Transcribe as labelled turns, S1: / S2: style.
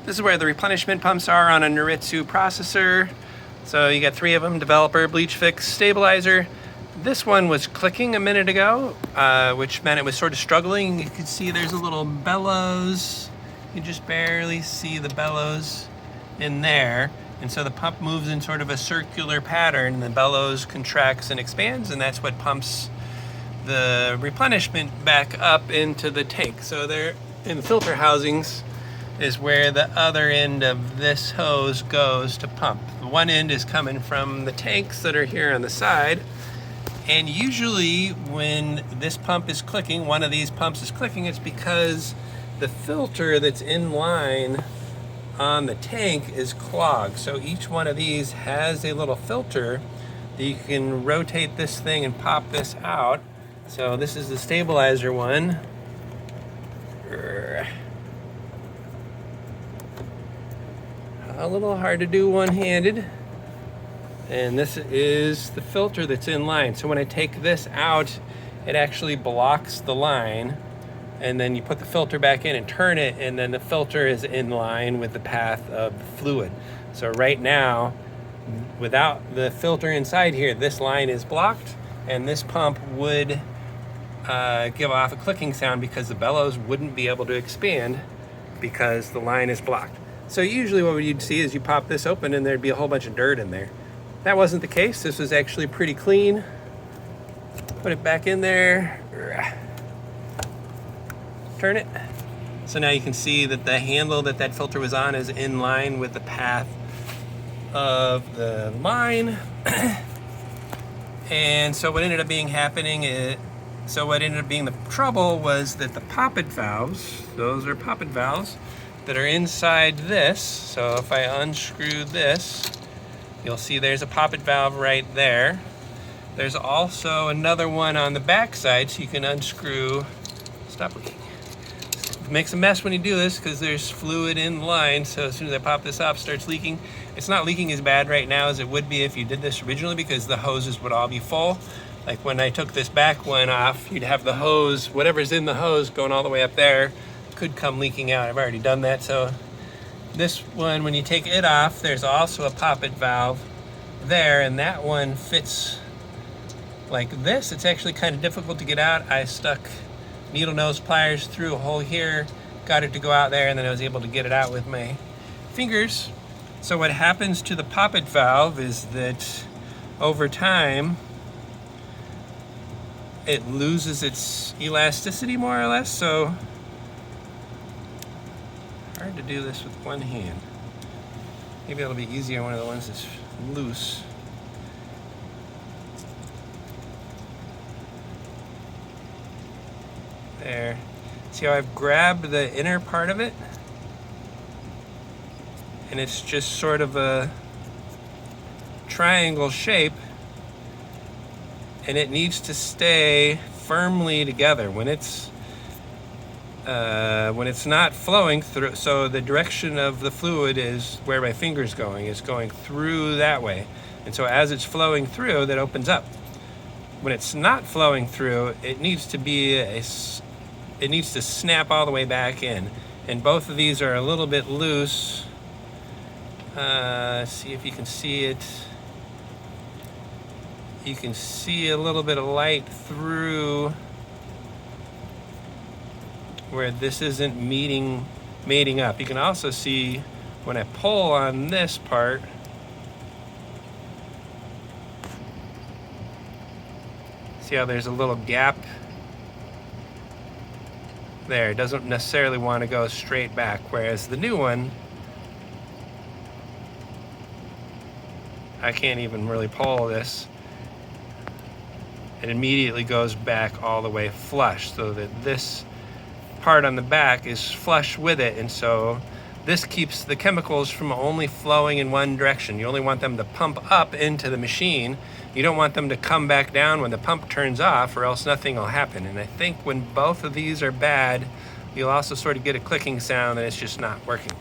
S1: This is where the replenishment pumps are on a Noritsu processor. So you got 3 of them: developer, bleach fix, stabilizer. This one was clicking a minute ago, which meant it was sort of struggling. You can see there's a little bellows. You just barely see the bellows in there. And so the pump moves in sort of a circular pattern. The bellows contracts and expands, and that's what pumps the replenishment back up into the tank. So there in the filter housings is where the other end of this hose goes to pump. The one end is coming from the tanks that are here on the side. And usually when this pump is clicking, one of these pumps is clicking, it's because the filter that's in line on the tank is clogged. So each one of these has a little filter that you can rotate this thing and pop this out. So this is the stabilizer one. A little hard to do one-handed. And this is the filter that's in line. So when I take this out, it actually blocks the line. And then you put the filter back in and turn it, and then the filter is in line with the path of the fluid. So right now, without the filter inside here, this line is blocked, and this pump would give off a clicking sound because the bellows wouldn't be able to expand because the line is blocked. So usually what you'd see is you pop this open and there'd be a whole bunch of dirt in there. That wasn't the case. This was actually pretty clean. Put it back in there. Turn it. So now you can see that the handle that filter was on is in line with the path of the line. And so what ended up being the trouble was that the poppet valves, those are poppet valves that are inside this. So if I unscrew this, you'll see there's a poppet valve right there. There's also another one on the back side, so you can unscrew. Stop leaking. It makes a mess when you do this because there's fluid in line, so as soon as I pop this off, it starts leaking. It's not leaking as bad right now as it would be if you did this originally because the hoses would all be full. Like when I took this back one off, you'd have the hose, whatever's in the hose going all the way up there, could come leaking out. I've already done that. So this one, when you take it off, there's also a poppet valve there, and that one fits like this. It's actually kind of difficult to get out. I stuck needle nose pliers through a hole here, got it to go out there, and then I was able to get it out with my fingers. So what happens to the poppet valve is that over time, it loses its elasticity more or less. So hard to do this with one hand. Maybe it'll be easier one of the ones that's loose. There. See how I've grabbed the inner part of it? And it's just sort of a triangle shape, and it needs to stay firmly together when it's not flowing through. So the direction of the fluid is where my finger's going. It's going through that way, and so as it's flowing through, that opens up. When it's not flowing through, it needs to snap all the way back in, and both of these are a little bit loose. See if you can see it. You can see a little bit of light through where this isn't mating up. You can also see when I pull on this part, see how there's a little gap there. It doesn't necessarily want to go straight back, whereas the new one, I can't even really pull this. It immediately goes back all the way flush, so that this part on the back is flush with it, and so this keeps the chemicals from only flowing in one direction. You only want them to pump up into the machine. You don't want them to come back down when the pump turns off, or else nothing will happen. And I think when both of these are bad, you'll also sort of get a clicking sound and it's just not working.